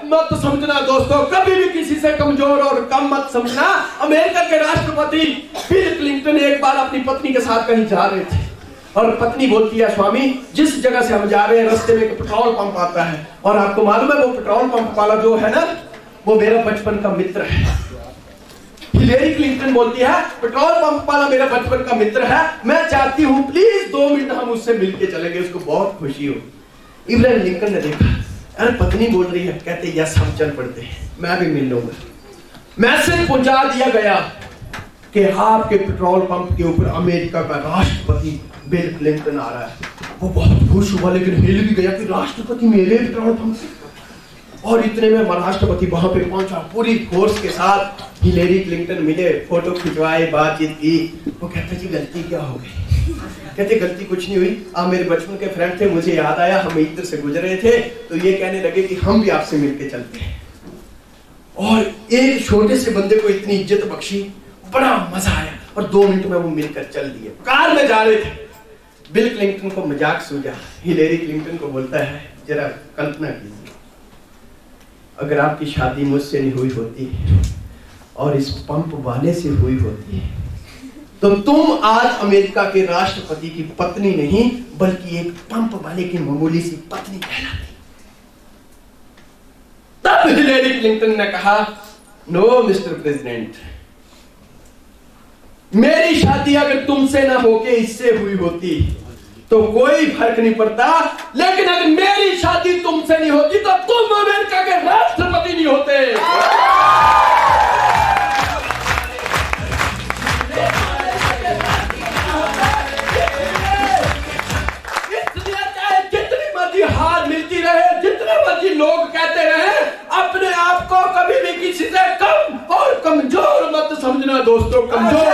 मत समझना दोस्तों, कभी भी किसी से कमजोर और कम मत समझना। अमेरिका के राष्ट्रपति बिल क्लिंटन एक बार अपनी पत्नी के साथ कहीं जा रहे थे और पत्नी बोलती है, स्वामी जिस जगह से हम जा रहे हैं रास्ते में एक पेट्रोल पंप आता है और आपको मालूम है वो पेट्रोल पंप वाला जो है ना वो मेरा बचपन का मित्र है। हिलेरी क्लिंटन बोलती है, पेट्रोल पंप वाला मेरा बचपन का मित्र है, मैं चाहती हूँ प्लीज 2 मिनट हम उससे मिलके चलेंगे, उसको बहुत खुशी हो। इब्राहिम लिंकन ने देखा, अरे पत्नी बोल रही है, कहते यस हम चल पड़ते हैं, मैं भी मिल लूंगा। मैसेज पहुंचा दिया गया कि आपके पेट्रोल पंप के ऊपर अमेरिका का राष्ट्रपति बिल क्लिंटन आ रहा है। वो बहुत खुश हुआ लेकिन हिल भी गया कि राष्ट्रपति मेरे पेट्रोल पंप से। और इतने में राष्ट्रपति वहां पे पहुंचा पूरी फोर्स के साथ। हिलेरी क्लिंटन मिले, फोटो खिंचवाए, बातचीत की। वो कहते जी गलती क्या हो गई? कहते गलती कुछ नहीं हुई, आप मेरे बचपन के फ्रेंड थे, मुझे याद आया हम इधर से गुजर रहे थे तो ये कहने लगे कि हम भी आपसे मिलके चलते हैं। और एक छोटे से बंदे को इतनी इज्जत बख्शी, बड़ा मजा आया और 2 मिनट में वो मिलकर चल दिए। कार में जा रहे थे, बिल क्लिंटन को मजाक सूझा। हिलेरी क्लिंटन को बोलता है, जरा कल्पना कीजिए अगर आपकी शादी मुझसे नहीं हुई होती और इस पंप वाले से हुई होती तो तुम आज अमेरिका के राष्ट्रपति की पत्नी नहीं बल्कि एक पंप वाले की मामूली सी पत्नी कहलाती। तब हिलेरी क्लिंटन ने कहा, नो मिस्टर प्रेसिडेंट, मेरी शादी अगर तुमसे ना होके इससे हुई होती तो कोई फर्क नहीं पड़ता, लेकिन अगर मेरी शादी तुमसे नहीं होती तो तुम अमेरिका के राष्ट्रपति नहीं होते। इसलिए चाहे जितनी मर्जी हार मिलती रहे, जितने मर्जी लोग कहते रहे, अपने आप को कभी भी किसी से कम और कमजोर मत समझना दोस्तों, कमजोर।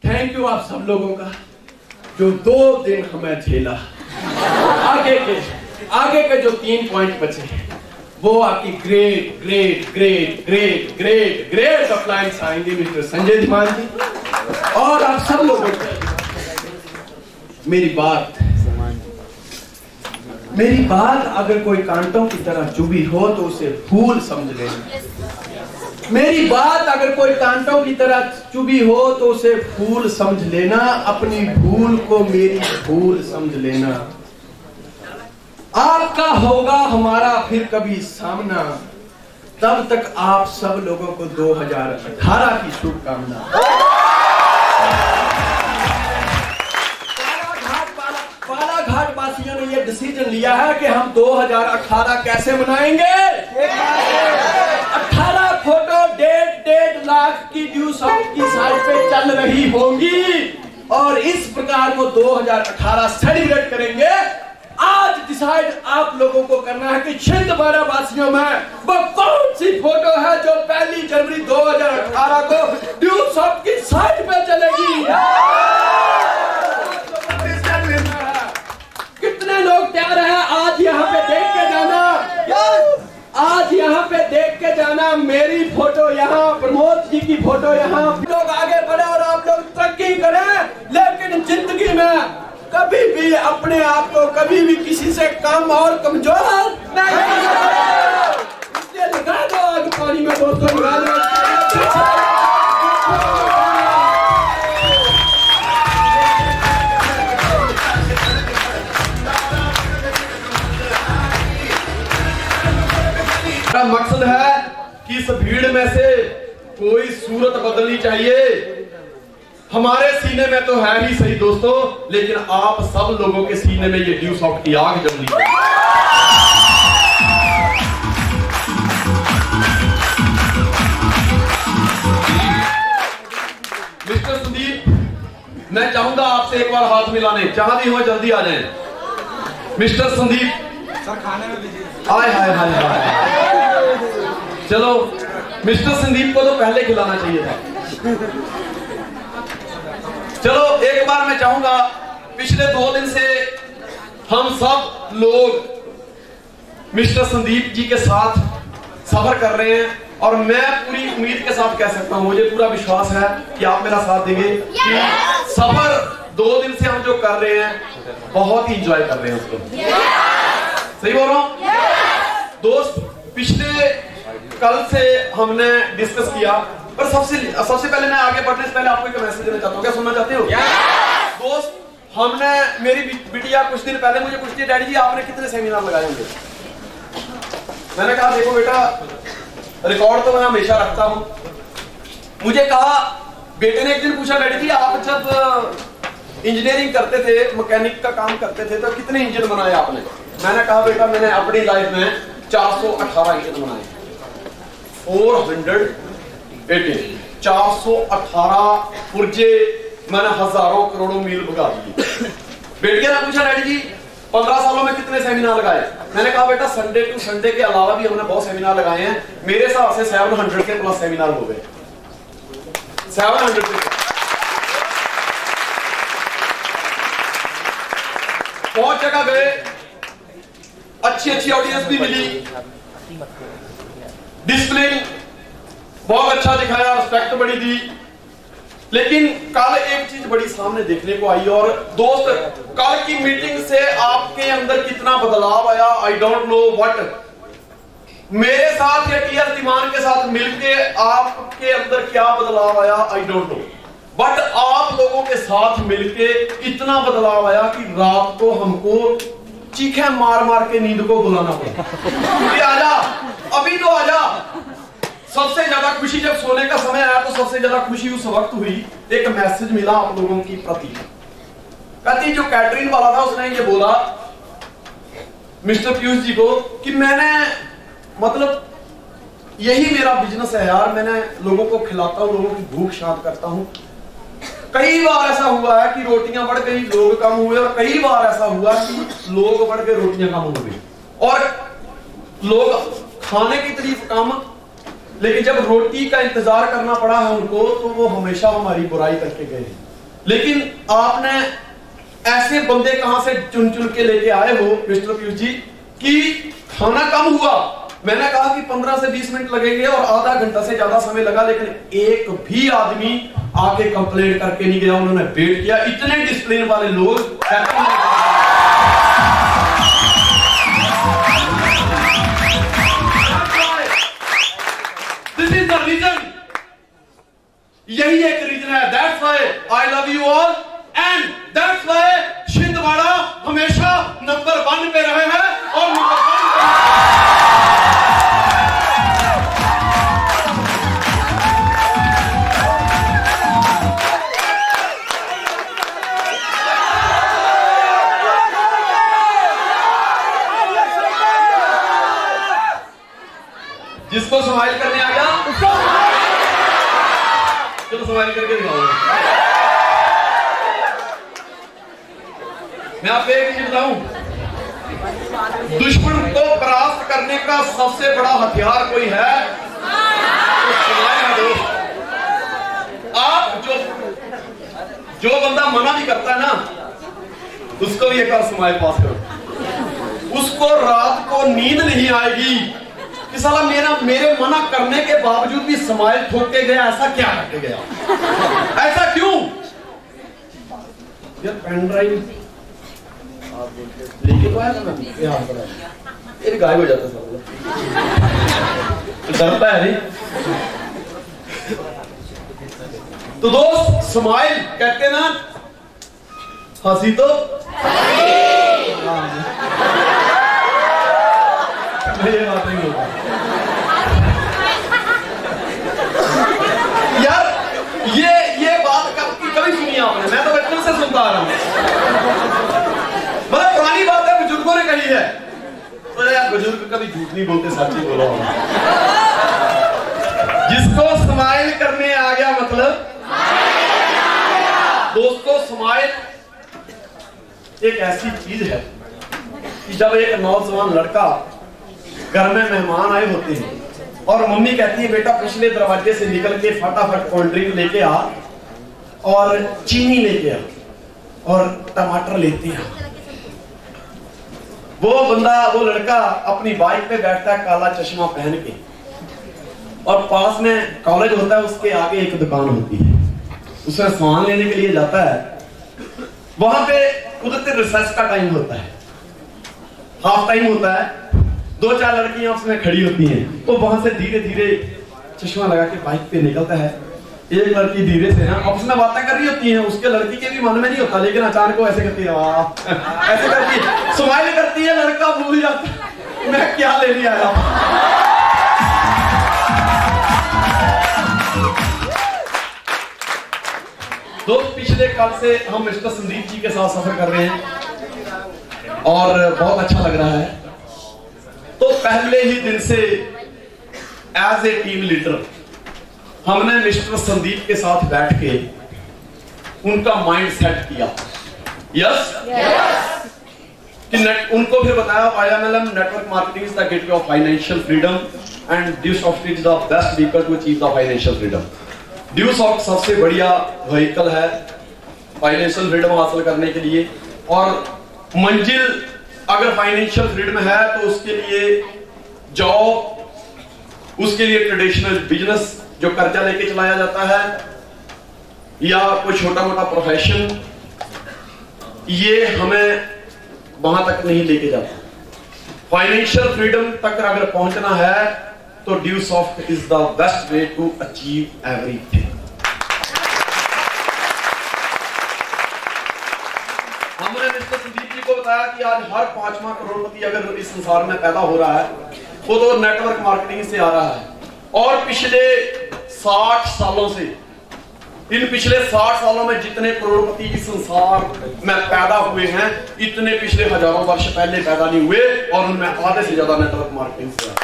थैंक यू आप सब लोगों का जो 2 दिन हमें झेला। आगे के जो 3 पॉइंट बचे वो आपकी great great great great great great appliance आएंगे मिस्टर संजय धीमान जी। और आप सब लोगों को मेरी बात अगर कोई कांटों की तरह चुभी हो तो उसे फूल समझ लेना। मेरी बात अगर कोई कांटों की तरह चुभी हो तो उसे फूल समझ लेना, अपनी भूल को मेरी भूल समझ लेना। आपका होगा हमारा फिर कभी सामना, तब तक आप सब लोगों को 2018 की शुभकामना। बालाघाट वासियों ने यह डिसीजन लिया है कि हम 2018 कैसे मनाएंगे। 18 फोटो 1.5 लाख की ड्यू साउथ की साइड पे चल रही होंगी और इस प्रकार वो 2018 सेलिब्रेट करेंगे। आज डिसाइड आप लोगों को करना है कि छिंदवाड़ा वासियों में वो कौन सी फोटो है जो 1 जनवरी 2018 को ड्यू साउथ की साइड पे चलेगी। कितने लोग तैयार हैं आज यहाँ पे देख के जाना? आज यहाँ पे देख के जाना, मेरी फोटो यहाँ, प्रमोद जी की फोटो यहाँ। लोग आगे बढ़े और आप लोग तरक्की करें, लेकिन जिंदगी में कभी भी अपने आप को कभी भी किसी से कम और कमजोर नहीं करें। इसलिए लगा दो आग पानी में दोस्तों, लगा दो। मकसद है कि इस भीड़ में से कोई सूरत बदलनी चाहिए। हमारे सीने में तो है ही सही दोस्तों, लेकिन आप सब लोगों के सीने में ये ड्यू साउथ की आग जल रही है। मिस्टर संदीप, मैं चाहूंगा आपसे एक बार हाथ मिलाने, जहां भी हो जल्दी आ जाएं। मिस्टर संदीप सर, खाने में बिजी। हाय हाय हाय हाय। चलो मिस्टर संदीप को तो पहले खिलाना चाहिए था। चलो एक बार मैं चाहूंगा, पिछले 2 दिन से हम सब लोग मिस्टर संदीप जी के साथ सफर कर रहे हैं और मैं पूरी उम्मीद के साथ कह सकता हूं, मुझे पूरा विश्वास है कि आप मेरा साथ देंगे कि सफर 2 दिन से हम जो कर रहे हैं बहुत ही एंजॉय कर रहे हैं उसको। सही बोल रहा हूं दोस्त? पिछले कल से हमने डिस्कस किया, पर सबसे पहले मैं आगे बढ़ने से पहले आपको एक मैसेज देना चाहता हूं। क्या सुनना चाहते हो दोस्त? हमने, मेरी बिटिया कुछ दिन पहले मुझे पूछती है, डैडी जी आपने कितने सेमिनार लगाए होंगे? मैंने कहा देखो बेटा, रिकॉर्ड तो मैं हमेशा रखता हूं। मुझे कहा, बेटे ने एक दिन पूछा, डैडी जी आप जब इंजीनियरिंग करते थे, मैकेनिक का काम करते थे, तो कितने इंजन बनाए आपने? मैंने कहा बेटा मैंने अपनी लाइफ में 418 इंजन बनाए। 418 पुर्जे मैंने हजारों करोड़ों मील भगा दिए। बेटिया ने पूछा, डैडी जी 15 सालों में कितने सेमिनार लगाए? मैंने कहा बेटा संडे टू संडे के अलावा भी हमने बहुत सेमिनार लगाए हैं। मेरे हिसाब से 700 के प्लस सेमिनार हो गए। 700 के बहुत जगह गए, अच्छी ऑडियंस भी मिली, डिस्प्ले बहुत अच्छा दिखाया, रिस्पेक्ट बड़ी दी। लेकिन कल एक चीज बड़ी सामने देखने को आई, और दोस्त कल की मीटिंग से आपके अंदर कितना बदलाव आया आई डोंट नो व्हाट। मेरे साथ या टीएस दीवान के साथ मिलके आपके अंदर क्या बदलाव आया आई डोंट नो, बट आप लोगों के साथ मिलके इतना बदलाव आया कि रात को हमको चीखें मार मार के नींद को बुलाना पड़ा। आजा, अभी तो आजा। सबसे ज्यादा खुशी जब सोने का समय आया तो सबसे ज्यादा खुशी उस वक्त हुई, एक मैसेज मिला आप लोगों की प्रति। कहती जो कैटरिंग वाला था उसने ये बोला मिस्टर पीयूष जी को कि मैंने, मतलब यही मेरा बिजनेस है यार, मैंने लोगों को खिलाता हूं, लोगों की भूख शांत करता हूं। कई बार ऐसा हुआ है कि रोटियां बढ़ गई, लोग कम हुए, और कई बार ऐसा हुआ कि लोग बढ़ गए, रोटियां कम हो गई, और लोग खाने की तारीफ कम, लेकिन जब रोटी का इंतजार करना पड़ा है उनको तो वो हमेशा हमारी बुराई करके गए। लेकिन आपने ऐसे बंदे कहां से चुन चुन के लेके आए हो मिस्टर पीयूष जी कि खाना कम हुआ। मैंने कहा कि 15 से 20 मिनट लगेंगे और आधा घंटा से ज्यादा समय लगा, लेकिन एक भी आदमी आके कंप्लेंट करके नहीं गया, उन्होंने वेट किया। इतने डिसिप्लिन वाले लोग दिस इज द रीजन, यही एक रीजन है। That's why I love you all and that's why Chhindwara हमेशा नंबर 1 पे रहे हैं और नंबर 1 जिसको स्माइल करने आ गया चलो स्माइल करके दिखाओ। मैं आपको एक चीज बताऊं, दुश्मन को परास्त करने का सबसे बड़ा हथियार कोई है तो स्माइल है दोस्त। आप जो बंदा मना भी करता है ना, उसको भी एक बार स्माइल पास करो। उसको रात को नींद नहीं आएगी कि साला मेरे मना करने के बावजूद भी स्माइल ठोक के गया, ऐसा क्या करके गया, ऐसा क्यों? यार पेन ड्राइव लेके तो आया था मैं, ये गायब हो जाता था, डरता है नहीं। तो दोस्त स्माइल कहते ना, हंसी तो ये बात नहीं होता यार। ये बात कभी सुनी आपने? मैं तो बचपन से सुनता आ रहा हूं, मतलब पुरानी बात है, बुजुर्गों ने कही है। तो यार बुजुर्ग कभी झूठ नहीं बोलते, सच ही बोला। जिसको स्माइल करने आ गया मतलब दोस्तों, स्माइल एक ऐसी चीज है कि जब एक नौजवान लड़का घर में मेहमान आए होते हैं और मम्मी कहती है बेटा पिछले दरवाजे से निकल के फटाफट कोल्ड ड्रिंक लेके आ और चीनी लेके आ और टमाटर लेते आ। वो बंदा, वो लड़का अपनी बाइक पे बैठता है काला चश्मा पहन के और पास में कॉलेज होता है, उसके आगे एक दुकान होती है, उसमें सामान लेने के लिए जाता है। वहां पे उधर रिसर्च का टाइम होता है, हाफ टाइम होता है, 2-4 लड़कियां उसमें खड़ी होती हैं। तो वहां से धीरे धीरे चश्मा लगा के बाइक पे निकलता है। एक लड़की धीरे से ना आपस में बातें कर रही होती है, उसके लड़की के भी मन में नहीं होता, लेकिन अचानक वो ऐसे करती है, वाह ऐसे करती है, स्माइल करती है, लड़का भूल जाता मैं क्या लेने आया। दोस्त, पिछले कल से हम मिस्टर संदीप जी के साथ सफर कर रहे हैं और बहुत अच्छा लग रहा है। तो पहले ही दिन से एज ए टीम लीडर हमने मिस्टर संदीप के साथ बैठ के उनका माइंड सेट किया। यस कि उनको फिर बताया IMLM network marketing is the gateway of financial freedom and Dusoft is the best vehicle to achieve the financial freedom. Dusoft सबसे बढ़िया व्हीकल है फाइनेंशियल फ्रीडम हासिल करने के लिए। और मंजिल अगर फाइनेंशियल फ्रीडम है तो उसके लिए जॉब, उसके लिए ट्रेडिशनल बिजनेस जो कर्जा लेके चलाया जाता है, या कोई छोटा मोटा प्रोफेशन, ये हमें वहां तक नहीं लेके जाता। फाइनेंशियल फ्रीडम तक अगर पहुंचना है तो Dusoft is the best way to achieve everything. हमने मिस्टर संदीप जी को बताया कि आज हर 5वां करोड़पति अगर इस संसार में पैदा हो रहा है वो तो नेटवर्क मार्केटिंग से आ रहा है। और पिछले 60 सालों से, इन पिछले 60 सालों में जितने करोड़पति इस संसार में पैदा हुए हैं, इतने पिछले हजारों वर्ष पहले पैदा नहीं हुए, और उनमें आधे से ज्यादा नेटवर्क मार्केटिंग से आए।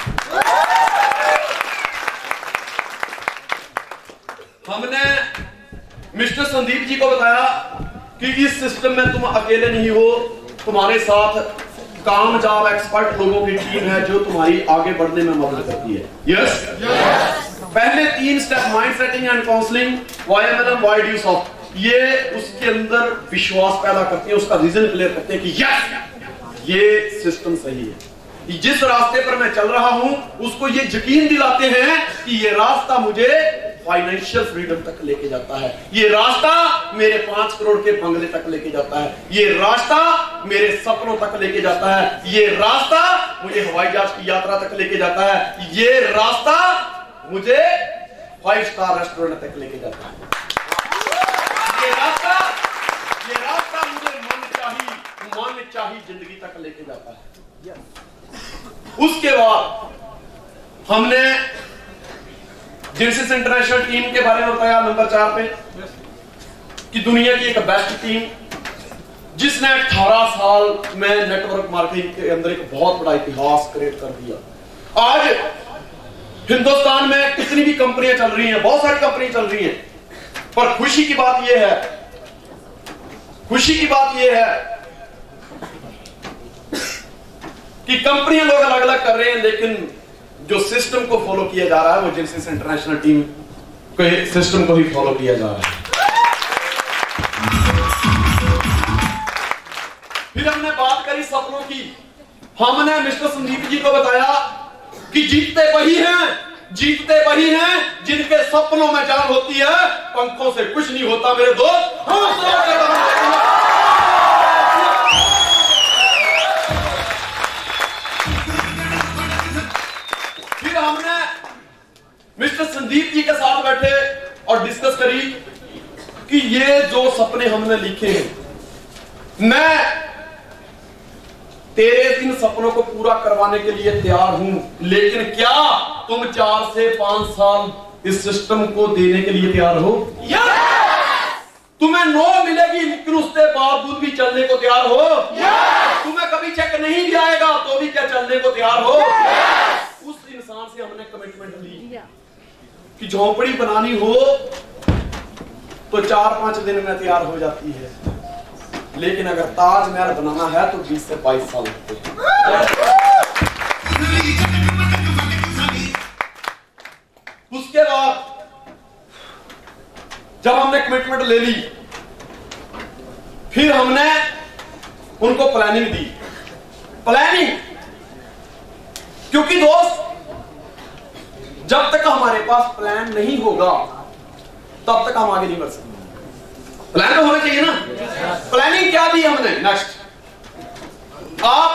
हमने मिस्टर संदीप जी को बताया कि इस सिस्टम में तुम अकेले नहीं हो, तुम्हारे साथ कामयाब एक्सपर्ट लोगों की टीम है जो तुम्हारी आगे बढ़ने में मदद करती है। यस पहले 3 step, mind setting and counselling, YMLM, why Dusoft, ये उसके अंदर विश्वास पैदा करती है, उसका रीजन क्लियर करते हैं कि यस ये सिस्टम सही है, जिस रास्ते पर मैं चल रहा हूं उसको ये यकीन दिलाते हैं कि ये रास्ता मुझे फाइनेंशियल फ्रीडम तक लेके जाता है, ये रास्ता मेरे 5 करोड़ के बंगले तक लेके जाता है, ये रास्ता मेरे सपनों तक लेके जाता है, ये रास्ता मुझे हवाई जहाज की यात्रा तक लेके जाता है, ये रास्ता मुझे 5 स्टार रेस्टोरेंट तक लेके जाता है, ये रास्ता मुझे मन चाही जिंदगी तक लेके जाता है। उसके बाद हमने जेनेसिस इंटरनेशनल टीम के बारे में बताया नंबर 4 पे कि दुनिया की एक बेस्ट टीम जिसने 18 साल में नेटवर्क मार्केटिंग के अंदर एक बहुत बड़ा इतिहास क्रिएट कर दिया। आज हिंदुस्तान में कितनी भी कंपनियां चल रही हैं, बहुत सारी कंपनियां चल रही हैं, पर खुशी की बात यह है कि कंपनियां लोग अलग अलग कर रहे हैं, लेकिन जो सिस्टम को फॉलो किया जा रहा है वो जेनेसिस इंटरनेशनल टीम के सिस्टम को ही फॉलो किया जा रहा है। फिर हमने बात करी सपनों की। हमने मिस्टर संदीप जी को बताया कि जीतते वही हैं जिनके सपनों में जान होती है, पंखों से कुछ नहीं होता मेरे दोस्त। फिर हमने मिस्टर संदीप जी के साथ बैठे और डिस्कस करी कि ये जो सपने हमने लिखे हैं, मैं तेरे इन सपनों को पूरा करवाने के लिए तैयार हूं, लेकिन क्या तुम 4 से 5 साल इस सिस्टम को देने के लिए तैयार हो? तुम्हें नो मिलेगी लेकिन उसके बावजूद भी चलने को तैयार हो? तुम्हें कभी चेक नहीं भी आएगा तो भी क्या चलने को तैयार हो? उस इंसान से हमने कमिटमेंट ली कि झोपड़ी बनानी हो तो 4-5 दिन में तैयार हो जाती है, लेकिन अगर ताजमहल बनाना है तो 20 से 22 साल लगते हैं। उसके बाद जब हमने कमिटमेंट ले ली, फिर हमने उनको प्लानिंग दी। क्योंकि दोस्त जब तक हमारे पास प्लान नहीं होगा तब तक हम आगे नहीं बढ़ सकते। प्लान तो होना चाहिए ना। प्लानिंग क्या दी हमने? नेक्स्ट आप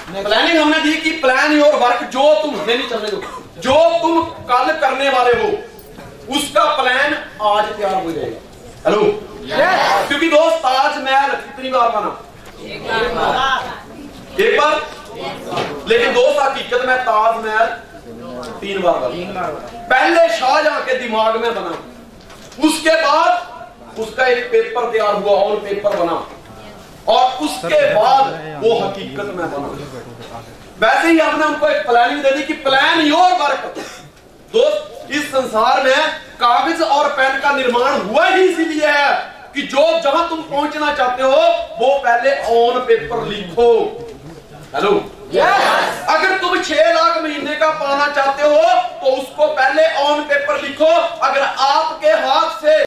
प्लानिंग हमने दी कि प्लान योर वर्क, जो तुम नहीं चलने दो, जो तुम कल करने वाले हो उसका प्लान आज तैयार हो जाएगा। हेलो, क्योंकि दोस्त ताजमहल कितनी बार बना? एक बार। लेकिन दोस्त हकीकत में ताजमहल 3 बार बना। पहले शाहजहां के दिमाग में बना, उसके बाद उसका एक पेपर तैयार हुआ, ऑन पेपर बना, और उसके बाद वो हकीकत में बना। वैसे ही हमने उनको एक प्लानिंग दे दी कि प्लान योर वर्क। दोस्त, इस संसार में कागज और पेन का निर्माण हुआ ही इसीलिए है कि जो जहां तुम पहुंचना चाहते हो वो पहले ऑन पेपर लिखो। हेलो, अगर तुम 6 लाख महीने का पाना चाहते हो तो उसको पहले ऑन पेपर लिखो। अगर आपके हाथ से